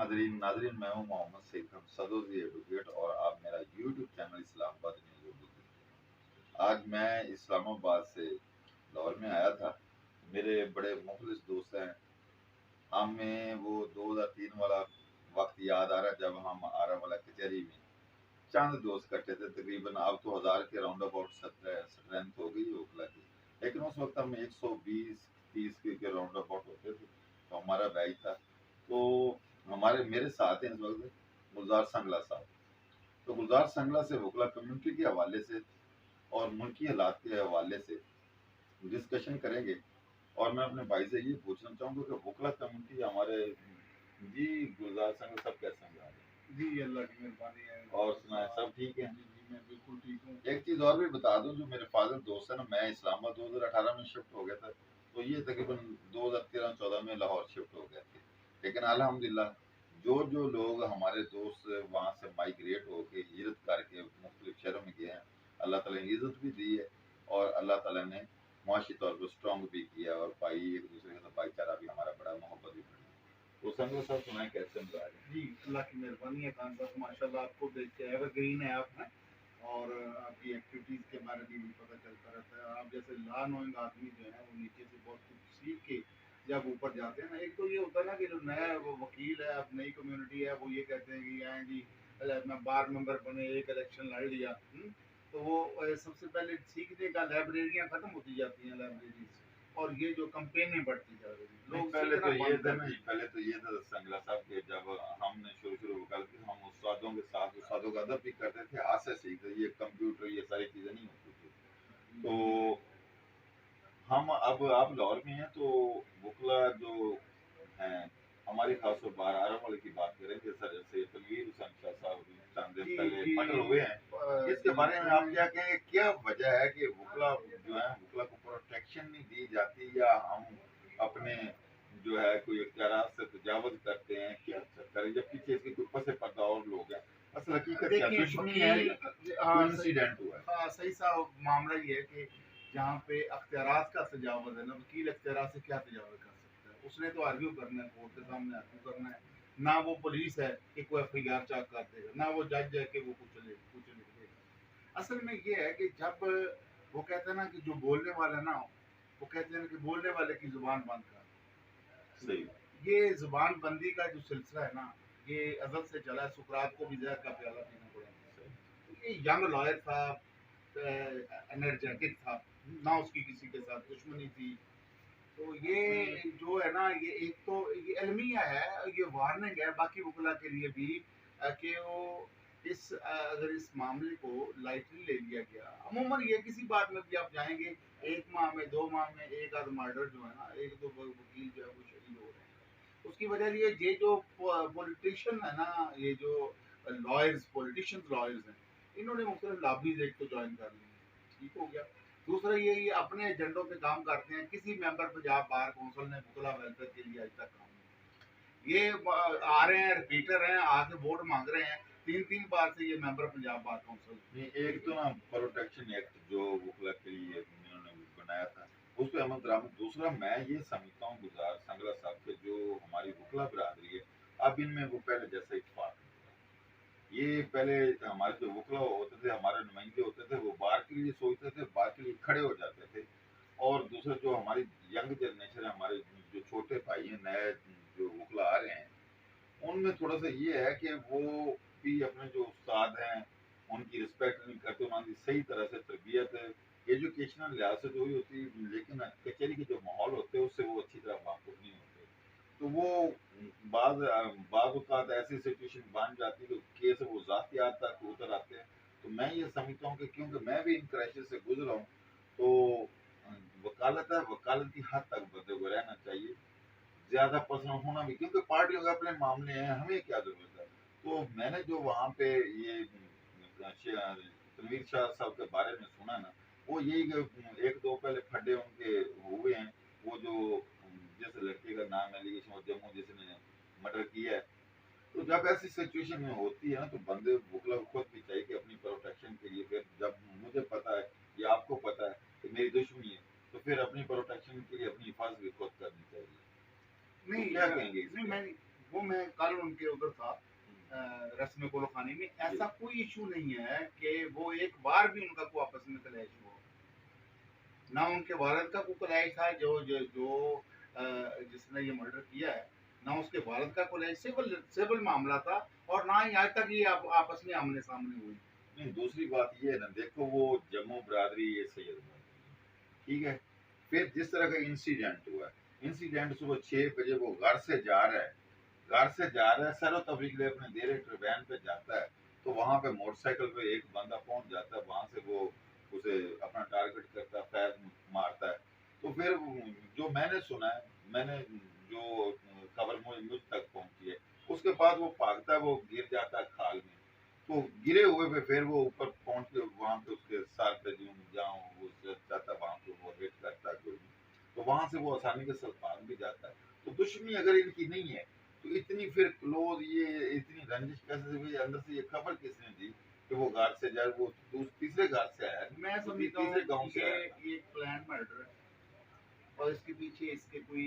नाजरीन नाजरीन मैं हूँ मोहम्मद सईद सदोजी एडवोकेट और आप मेरा YouTube channel Islamabad news Urdu देखिए। आज मैं इस्लामाबाद से लाहौर में आया था। मेरे बड़े मुखलिस दोस्त हैं। हमें वो 2003 वाला वक्त याद आ रहा है जब हम आरा वाला कचहरी में चंद दोस्त इकट्ठे थे। तकरीबन अब तो 1000 के राउंड अबाउट स्ट्रेंथ हो गई ओखला की, लेकिन उस वक्त हम 120-30 के राउंड अबाउट होते थे। तो हमारा बैच था। तो हमारे मेरे साथ हैं इस वक्त गुलजार संगला साहब। तो गुलजार संगला से वकला कम्युनिटी के हवाले से और मुल्की हालात के हवाले से डिस्कशन करेंगे। और मैं अपने भाई से ये पूछना चाहूँगा कि वकला कम्युनिटी हमारे जी गुलजार संगला साहब कैसे समझा रहे हैं? जी, अल्लाह की मेहरबानी है। और सुनाए सब ठीक है? जी, जी, मैं बिल्कुल ठीक हूँ। एक चीज़ और भी बता दूं, जो मेरे फादर दोस्त है ना, मैं इस्लामाबाद 2018 में शिफ्ट हो गया था। तो ये तकरीबन 2013-14 में लाहौर शिफ्ट हो गए थे। लेकिन अल्हम्दुलिल्लाह जो जो लोग हमारे दोस्त वहाँ से माइग्रेट होके हिजरत करके मुख्तलिफ शहरों में गए हैं, अल्लाह ताला ने इज़्ज़त भी दी है और अल्लाह ताला ने मुआशी तौर पर स्ट्रॉन्ग भी किया और भाई एक दूसरे का भाईचारा भी हमारा बड़ा, मोहब्बत भी बढ़ी। तो संग साहब सुनाए कैसे मिला रहे हैं? जी, अल्लाह की मेहरबानी है खान साहब, माशाल्लाह आपको देख के एवरग्रीन है आप हैं और आपकी एक्टिविटीज़ के बारे में भी पता चलता रहता है। आप जैसे लॉ नोइंग आदमी जो है वो नीचे से बहुत कुछ सीख के जब ऊपर जाते हैं ना, एक तो ये होता है ना कि जो नया वो वकील है, अब नई कम्युनिटी है, वो ये कहते हैं कि आए जी मैं बार मेंबर बने, एक इलेक्शन लड़ लिया। तो वो सबसे पहले सीखने का लाइब्रेरियाँ खत्म होती जाती हैं लाइब्रेरीज, और ये जो कंपेनें बढ़ती जा रही हैं, नहीं, लोग पहले सीखना तो ये बंद था कर ना, दिए। पहले तो ये था संगला साहब के, जब हमने शुरू वकालत की हम उस्तादों के साथ उस्तादों का अदब भी करते थे, हाथ से सीखते, ये कंप्यूटर ये सारी चीजें नहीं होती थी। तो हम अब आप लाहौर में हैं, तो बुकला जो हैं हमारी खासतौर पर आरा वाले की बात करेंगे सर, जैसे तलवीर हुसैन शाह साहब चंद दिन जी, पहले जी, मर्डर हुए हैं। इसके जी, बारे में आप क्या कहेंगे? क्या वजह है कि वकला जो है वकला को प्रोटेक्शन नहीं दी जाती, या हम अपने जो है कोई इख्तियारात से तजावुज़ करते हैं, क्या करें? जब पीछे इसके कोई पसे पर्दा और लोग हैं। असल हकीकत क्या देखिए दुश्मनी है वकील, या कोई हाँ सही, इंसिडेंट हुआ है? हाँ सही सा मामला ये है कि जहाँ पे अख्तियारात का तजावुज़ है ना, वकील अख्तियारात से क्या तजावुज़ कर सकता है? उसने तो आर्ग्यू करना है, कोर्ट के सामने आर्ग्यू करना है। ना वो पुलिस है कि कोई एफआईआर चाक कर देगा, ना वो जज है कि वो कुछ लिख देगा। असल में ये है कि जब वो कहते हैं ना कि जो बोलने वाला ना, वो कहते हैं ना कि बोलने वाले की जुबान बंद कर। सही। ये जुबान बंदी का जो सिलसिला है ना, ये अज़ल से चला है। सुकरात को भी जहर का प्याला पीना पड़ा। ये यंग लॉयर था, एनर्जेटिक था, ना उसकी किसी के साथ दुश्मनी थी। तो ये जो है ना, ये एक तो ये अलमिया है, ये वार्निंग है बाकी वकला के लिए भी कि वो अगर इस मामले को लाइटली ले लिया गया। अमूमन ये किसी बात में भी आप जाएंगे, 1 माह में 2 माह में एक आध मर्डर जो है ना, एक दो वकील जो है वो शहीद हो रहे हैं। उसकी वजह ये जो पॉलिटिशियन है ना, ये जो लॉयर्स पॉलिटिशियंस लॉयर्स हैं, इन्होंने मुख्तलिफ लॉबीज एक तो ज्वाइन कर ली हैं। ठीक हो गया। दूसरा ये अपने एजेंडों पे काम करते हैं। किसी मेंबर पंजाब बार काउंसिल ने मुतला वेलफेयर के लिए आज तक काम नहीं। ये आ रहे हैं, रिपीटर हैं, आके वोट मांग रहे हैं। 3-3 बार से ये मेंबर पंजाब बार काउंसिल। नहीं, एक तो ना प्रोटेक्शन एक्ट जो वकला के लिए उन्होंने बनाया था, उस पर अमल दरामद। दूसरा मैं ये समझता हूँ गुजार संगला साहब के, जो हमारी वकला बरादरी है, अब इनमें वो पहले जैसा इत्तेफाक नहीं रहा। ये पहले हमारे जो वकला होते थे, हमारे नुमाइंदे होते थे, वो बार के लिए सोचते थे, बार के लिए खड़े हो जाते थे। और दूसरा जो हमारी यंग जनरेशन है, हमारे जो छोटे भाई हैं, नए जो वकला आ रहे हैं, उनमें थोड़ा सा ये है कि वो भी अपने जो उस्ताद हैं उनकी रिस्पेक्ट नहीं करते, उनकी सही तरह से तरबियत एजुकेशनल लिहाज से जो ही होती है, लेकिन कचहरी के जो माहौल होते हैं उससे वो अच्छी तरह वाकुफ नहीं होते। तो वो बाज़ ऐसी सिचुएशन बन जाती है कि केस वो ज़ातियात तक उतर आते हैं। तो मैं ये समझता हूँ कि क्योंकि मैं भी इन क्रैशेस से गुजरा हूँ, तो वकालत है, वकालत की हद तक बंदे को रहना चाहिए। ज़्यादा पर्सनल होना भी, क्योंकि पार्टियों के अपने मामले हैं, हमें क्या ज़रूरत है। तो मैंने जो वहाँ पे ये तनवीर शाह साहब के बारे में सुना ना, वो यही कि एक दो पहले फड्डे उनके हुए हैं। वो जो जिस लड़के का नाम एलिगेशन और जम्मू जिसने मर्डर किया है, तो जब ऐसी सिचुएशन में होती है ना, तो बंदे बुकला खुद भी चाहिए कि अपनी प्रोटेक्शन के लिए, फिर जब मुझे पता है या आपको पता है कि मेरी दुश्मनी है, तो फिर अपनी प्रोटेक्शन के लिए अपनी हिफाजत भी खुद करनी चाहिए। तो नहीं क्या कहेंगे इस नहीं, पे? मैं वो मैं कल उनके उधर था रस्म कोलो खाने में। जी। ऐसा कोई इशू नहीं है कि वो एक बार भी उनका कोई आपस में क्लैश हुआ, ना उनके वालिद का कोई क्लैश था जो जिसने ये मर्डर किया है, ना उसके वालिद का क्लैश, सिविल सिविल मामला था, और ना ही आज तक ये आपस में आमने सामने हुई। नहीं, दूसरी बात ये है ना, देखो वो जम्मू बरादरी ये सैयद बरादरी, ठीक है। फिर जिस तरह का इंसिडेंट हुआ है, इंसिडेंट सुबह 6 बजे वो घर से जा रहा है, सैरो तफरीक लिए अपने डेरे वैन पे जाता है, तो वहां पे मोटरसाइकिल पे एक बंदा पहुंच जाता है, वहां से वो उसे अपना टारगेट करता है, फैर मारता है। तो फिर जो मैंने सुना है, मैंने जो खबर मुझ तक पहुंची है, उसके बाद वो भागता है, वो गिर जाता है खाल में। तो गिरे हुए पे फिर वो ऊपर पहुंच के वहां पे उसके साथ पे जाऊं वो जाता, वहां पे वो हिट करता है कोई, तो वहां से वो आसानी के साथ भाग भी जाता है। तो दुश्मनी अगर इनकी नहीं है, तो इतनी फिर क्लोज, ये इतनी रंजिश कैसे हुई, अंदर से ये खबर किसने दी कि वो घर से जाए, वो तीसरे घर से आया, मैं वो समझता तीसरे गांव हूँ से आया था। ये प्लान मर्डर है, और इसके पीछे इसके कोई,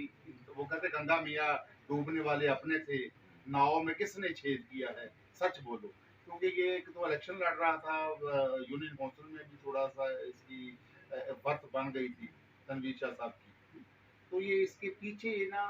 वो कहते गंगा मियाँ डूबने वाले अपने थे, नाव में किसने छेद किया है, सच बोलो। क्योंकि ये एक तो इलेक्शन लड़ रहा था, यूनियन काउंसिल में भी थोड़ा सा इसकी वर्थ बन गई थी तनवीर शाह साहब की। तो ये इसके पीछे ना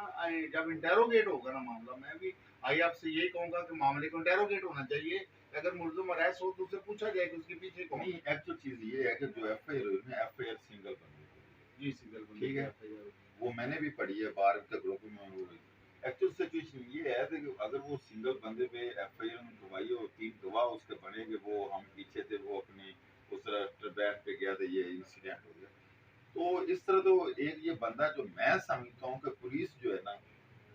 जब इंटेरोगेट होगा ना मामला, मैं भी आई आपसे यही कहूंगा कि मामले को इंटेरोगेट होना चाहिए। अगर मुल्जिम अरेस्ट हो तो उसे पूछा जाए कि उसके पीछे कौन। नहीं, एक्चुअल चीज ये है कि जो एफ आई आर हुई ना, एफ आई आर सिंगल बंदे की, जी सिंगल बंदे ठीक की है। एफआईआर। वो मैंने भी पढ़ी है, 12 के ग्रुप में वो हुई। एक्चुअल सिचुएशन ये है कि अगर वो सिंगल बंदे पे एफ आई आर गवाही हो, 3 गवाह उसके बनेंगे, वो हम पीछे थे, वो अपनी उस तरह ट्रिब्यूनल पे गया था, ये इंसिडेंट हो गया। तो इस तरह तो एक ये बंदा, जो मैं समझता हूँ कि पुलिस जो है ना,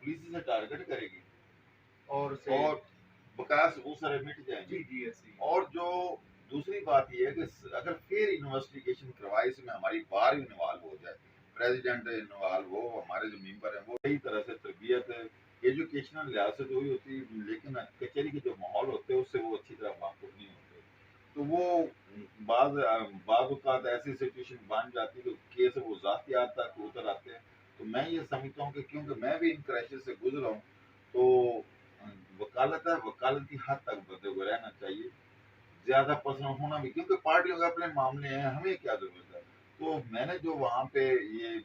पुलिस इसे टारगेट करेगी और से और बकाया सबूत सारे मिट जाएंगे। जी जी ऐसे ही। और जो दूसरी बात ये है कि अगर फिर इन्वेस्टिगेशन करवाए, इसमें हमारी बार इन्वॉल्व हो जाए, प्रेसिडेंट इन्वॉल्व हो, हमारे जो मेंबर हैं वो सही तरह से तरबियत एजुकेशनल लिहाज से जो भी होती है, लेकिन कचहरी के जो माहौल होते हैं उससे वो अच्छी तरह वाकुफ नहीं होते, तो वो बाज बाज़ ऐसी सिचुएशन बन जाती है कि केस वो ज़ातियात तक उतर आते हैं। तो मैं ये समझता हूँ कि क्योंकि मैं भी इन क्रैशेस से गुजरा हूँ, तो वकालत है, वकालत की हद तक बंदे को रहना चाहिए, ज्यादा पर्सनल होना भी, क्योंकि पार्टियों के अपने मामले हैं, हमें क्या जरूरत है। तो मैंने जो वहाँ पे ये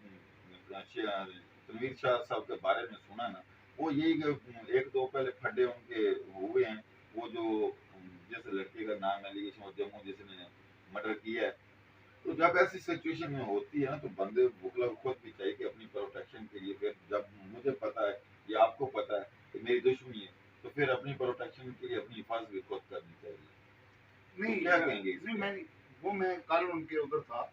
तनवीर शाह साहब के बारे में सुना ना, वो यही कि एक दो पहले फड्डे उनके हुए हैं, वो जो जिस लड़के का नाम एलिगेशन जम्मू जिसने मर्डर किया है। तो जब ऐसी सिचुएशन में होती है ना, तो बंदे बुकला खुद भी चाहिए कि अपनी प्रोटेक्शन के लिए, फिर जब मुझे पता है या आपको पता है कि मेरी दुश्मनी है, तो फिर अपनी प्रोटेक्शन के लिए अपनी हिफाजत भी खुद करनी चाहिए। तो नहीं क्या कहेंगे इस नहीं पे? मैं कल उनके उधर था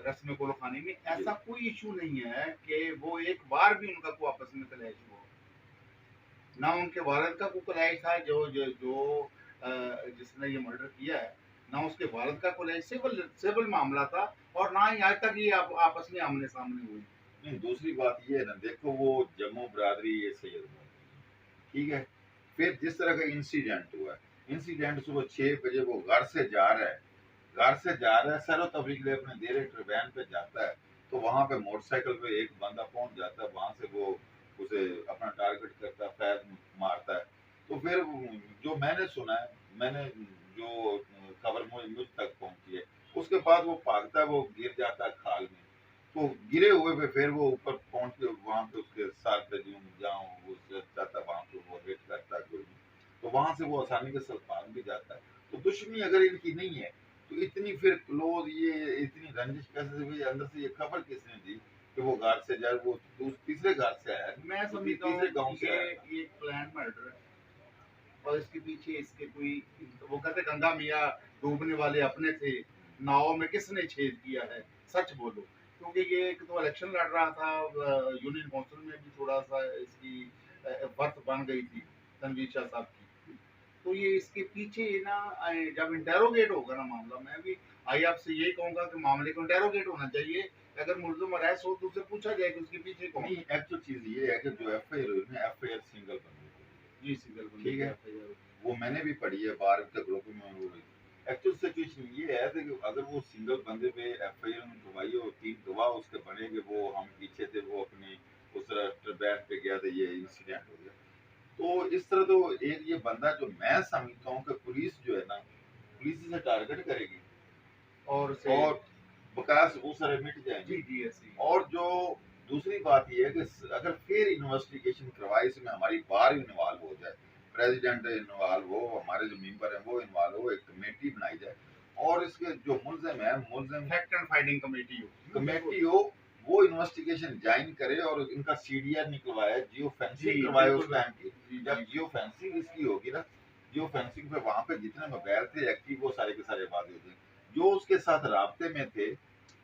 रस्म कोलो खाने में। जी। ऐसा कोई इशू नहीं है कि वो एक बार भी उनका कोई आपस में क्लैश हुआ, ना उनके वालिद का कोई क्लैश था जो जिसने ये मर्डर किया है, ना उसके वालिद का क्लैश, सिविल सिविल मामला था, और ना ही आज तक ये आपस में आमने सामने हुई। नहीं, दूसरी बात ये है ना, देखो वो जम्मू बरादरी ये सैयद बरादरी, ठीक है। फिर जिस तरह का इंसिडेंट हुआ है, इंसिडेंट सुबह 6 बजे वो घर से जा रहा है, सैरो तफरीक लिए अपने डेरे वैन पे जाता है, तो वहां पे मोटरसाइकिल पे एक बंदा पहुंच जाता है, वहां से वो उसे अपना टारगेट करता है, फैर मारता है। तो फिर जो मैंने सुना है, मैंने जो खबर मुझ तक पहुंची है, उसके बाद वो भागता है, वो गिर जाता है खाल में। तो गिरे हुए पे फिर वो ऊपर पहुंच के वहां पे उसके साथ पे जाऊं वो जाता है, वहां पे वो हिट करता है कोई, तो वहां से वो आसानी के साथ भाग भी जाता है। तो दुश्मनी अगर इनकी नहीं है, तो इतनी फिर क्लोज, ये इतनी रंजिश कैसे हुई, अंदर से ये खबर किसने दी कि वो घर से जाए, वो तीसरे घर से आया, मैं वो समझता तीसरे गांव हूँ से आया था। ये एक प्लान मर्डर है, और इसके पीछे इसके कोई, वो कहते गंगा मियाँ डूबने वाले अपने थे, नाव में किसने छेद किया है, सच बोलो। क्योंकि ये एक तो इलेक्शन लड़ रहा था, यूनियन काउंसिल में भी थोड़ा सा इसकी वर्थ बन गई थी तनवीर शाह साहब की। तो ये इसके पीछे ना जब इंटेरोगेट होगा ना मामला, मैं भी आई आपसे यही कहूंगा कि मामले को इंटेरोगेट होना चाहिए। अगर मुल्जिम अरेस्ट हो तो उसे पूछा जाए कि उसके पीछे कौन। नहीं, एक्चुअल चीज ये है कि जो एफ आई आर हुई ना, एफ आई आर सिंगल बंदे की, जी सिंगल बंदे ठीक की है। एफआईआर। वो मैंने भी पढ़ी है, 12 के ग्रुप में वो हुई। एक्चुअल सिचुएशन ये है कि अगर वो सिंगल बंदे पे एफ आई आर गवाही हो, 3 गवाह उसके बनेंगे, वो हम पीछे थे, वो अपनी उस तरह ट्रिब्यूनल पे गया था, ये इंसिडेंट हो गया। तो इस तरह तो एक ये बंदा जो मैं समझता हूँ कि पुलिस जो है ना, पुलिस इसे टारगेट करेगी और से और बकाया वो सारे मिट जाएंगे। जी जी ऐसी और जो दूसरी बात ये है कि अगर फिर इन्वेस्टिगेशन करवाए, इसमें हमारी बार इन्वॉल्व हो जाए, प्रेसिडेंट इन्वॉल्व हो, हमारे जो मेंबर हैं वो इन्वॉल्व हो, एक कमेटी बनाई जाए और इसके जो मुलजिम है, मुलजिम फैक्ट एंड फाइंडिंग कमेटी हो कमेटी हो, वो इन्वेस्टिगेशन ज्वाइन करे और इनका सीडीआर निकलवाए, जियो जी फेंसिंग करवाए उस बिल्कुल टाइम की। जी जब जी जियो फेंसिंग इसकी होगी ना, जियो फेंसिंग पे वहां पे जितने मोबाइल थे एक्टिव, वो सारे के सारे बाद हो जाएंगे। जो उसके साथ राब्ते में थे,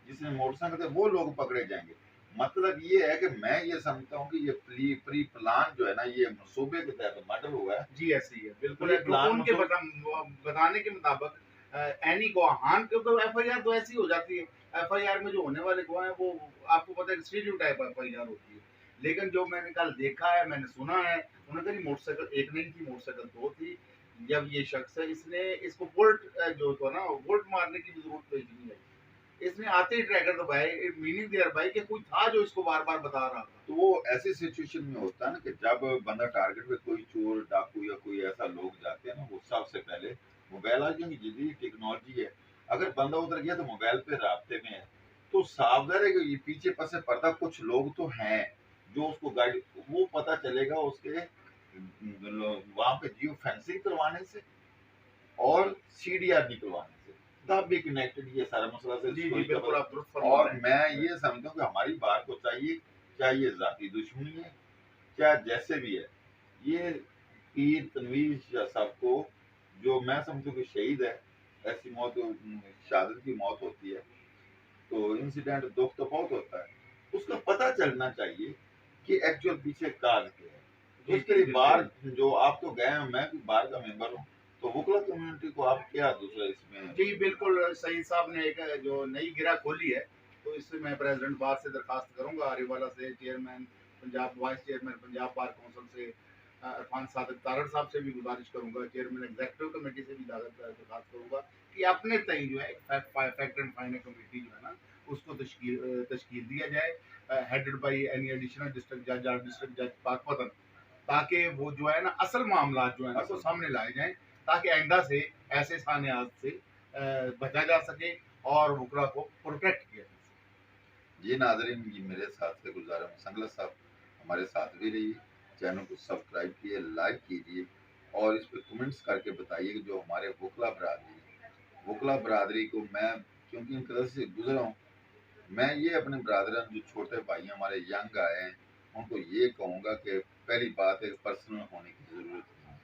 जिसने मोटरसाइकिल थे, वो लोग पकड़े जाएंगे। मतलब ये है कि मैं ये समझता हूँ कि ये प्री प्लान जो है ना, ये मंसूबे के तहत मर्डर हुआ है। जी ऐसी है बिल्कुल प्री है, क्योंकि प्लान उनके मतलब बताने के मुताबिक एनी गवाहान क्योंकि एफआईआर तो ऐसी हो जाती है, एफआईआर में जो होने वाले गवाह हैं वो आपको पता है स्टीरियो टाइप एफआईआर होती है। लेकिन जो मैंने कल देखा है, मैंने सुना है, उन्होंने कहा मोटरसाइकिल एक नहीं थी, मोटरसाइकिल दो थी। जब ये शख्स है, इसने इसको बोल्ट जो था ना, बोल्ट मारने की भी जरूरत पेश नहीं आई। इसने आते ही ट्रैकर दबाए, मीनिंग दिया भाई कि कोई था जो इसको बार बार बता रहा था। तो वो ऐसी सिचुएशन में होता है ना कि जब बंदा टारगेट पे कोई चोर डाकू या कोई ऐसा लोग जाते हैं ना, वो सबसे पहले मोबाइल आज की जदीद टेक्नोलॉजी है, अगर बंदा उधर गया तो मोबाइल पे राब्ते में है, तो साफ है कि ये पीछे पसे पर्दा कुछ लोग तो हैं जो उसको गाइड, वो पता चलेगा उसके वहां पे जियो फेंसिंग करवाने से और सीडीआर निकलवाने से, तब भी कनेक्टेड ये सारा मसला से जी जी स्टोरी का बिल्कुल, आप दुरुस्त पता। फरमा और रहे मैं हैं। ये समझता हूँ कि हमारी बात को चाहिए, चाहे ये जाति दुश्मनी है, चाहे जैसे भी है, ये पीर तनवीर शाह साहब को, जो मैं समझता हूँ कि शहीद है, ऐसी मौत शहादत की मौत होती है तो इंसिडेंट दुख तो बहुत होता है, उसका पता चलना चाहिए कि एक्चुअल पीछे काज क्या है। तो जी उसके जी लिए बाहर बिल्कुल। जो आप तो गए हैं, मैं भी बाहर का मेंबर हूँ, तो वकला कम्युनिटी को आप क्या दूसरा इसमें। जी बिल्कुल, सईद साहब ने एक जो नई गिरा खोली है, तो इससे मैं प्रेसिडेंट बार से दरखास्त करूंगा, आरिवाला से, chairman Punjab, vice chairman Punjab bar council से इरफान सादिक तारड़ साहब से भी गुजारिश करूंगा, चेयरमैन एग्जीक्यूटिव कमेटी से भी दरखास्त करूंगा कि अपने तय जो है फैक्ट एंड फाइनल कमेटी जो है ना, उसको तश्कील दिया जाए, headed by any additional district जज और डिस्ट्रिक्ट जज पाकपतन, ताकि वो जो है ना असल मामला जो है ना वो सामने लाए जाएं, ताकि आइंदा से ऐसे सानियात से बचा जा सके और वकला को प्रोटेक्ट किया जा सके। ये नाजरीन, ये मेरे साथ से गुजारा संगला साहब हमारे साथ भी रहिए, चैनल को सब्सक्राइब कीजिए, लाइक कीजिए और इस पे कमेंट्स करके बताइए कि जो हमारे वकला बरादरी है, वकला बरादरी को मैं क्योंकि इन तरह से गुजरा हूँ, मैं ये अपने ब्रादरन जो छोटे भाई हमारे यंग आए हैं, उनको ये कहूँगा कि पहली बात है पर्सनल होने की ज़रूरत नहीं है।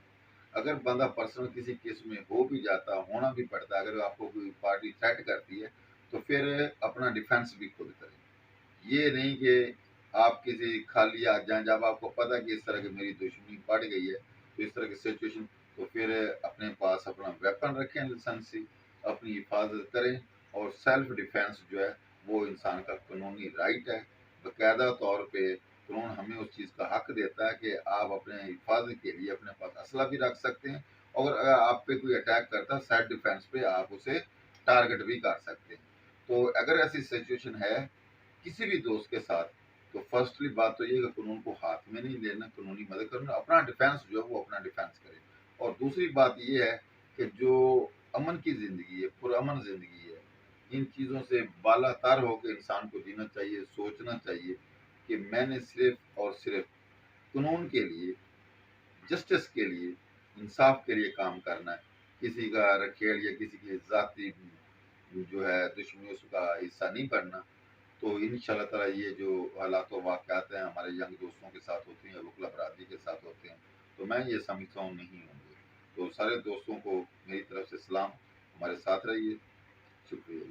अगर बंदा पर्सनल किसी केस में हो भी जाता, होना भी पड़ता है, अगर आपको कोई पार्टी थ्रेट करती है, तो फिर अपना डिफेंस भी खुद करें। ये नहीं कि आप किसी खाली आ जाएं, जब आपको पता कि इस तरह की मेरी दुश्मनी बढ़ गई है, तो इस तरह की सिचुएशन, तो फिर अपने पास अपना वेपन रखें, लाइसेंसी अपनी हिफाजत करें। और सेल्फ डिफेंस जो है वो इंसान का कानूनी राइट है, बाकायदा तौर पे कानून हमें उस चीज़ का हक देता है कि आप अपने हिफाजत के लिए अपने पास असला भी रख सकते हैं, और अगर आप पे कोई अटैक करता है सेल्फ डिफेंस पे आप उसे टारगेट भी कर सकते हैं। तो अगर ऐसी सिचुएशन है किसी भी दोस्त के साथ, तो फर्स्टली बात तो ये है कि कानून को हाथ में नहीं लेना, कानूनी मदद करना, अपना डिफेंस जो है वो अपना डिफेंस करे। और दूसरी बात ये है कि जो अमन की ज़िंदगी है, पुरअमन ज़िंदगी है, इन चीज़ों से बालातर होकर इंसान को जीना चाहिए, सोचना चाहिए कि मैंने सिर्फ और सिर्फ कानून के लिए, जस्टिस के लिए, इंसाफ के लिए काम करना है, किसी का रखेड़ या किसी की जाति जो है दुश्मनी उसका हिस्सा नहीं बनना। तो इंशाल्लाह ताला ये जो हालात और वाक़यात हैं हमारे यंग दोस्तों के साथ होते हैं, वकला बरादरी के साथ होते हैं, तो मैं ये समझता हूँ नहीं होंगे। तो सारे दोस्तों को मेरी तरफ से सलाम, हमारे साथ रहिए, शुक्रिया।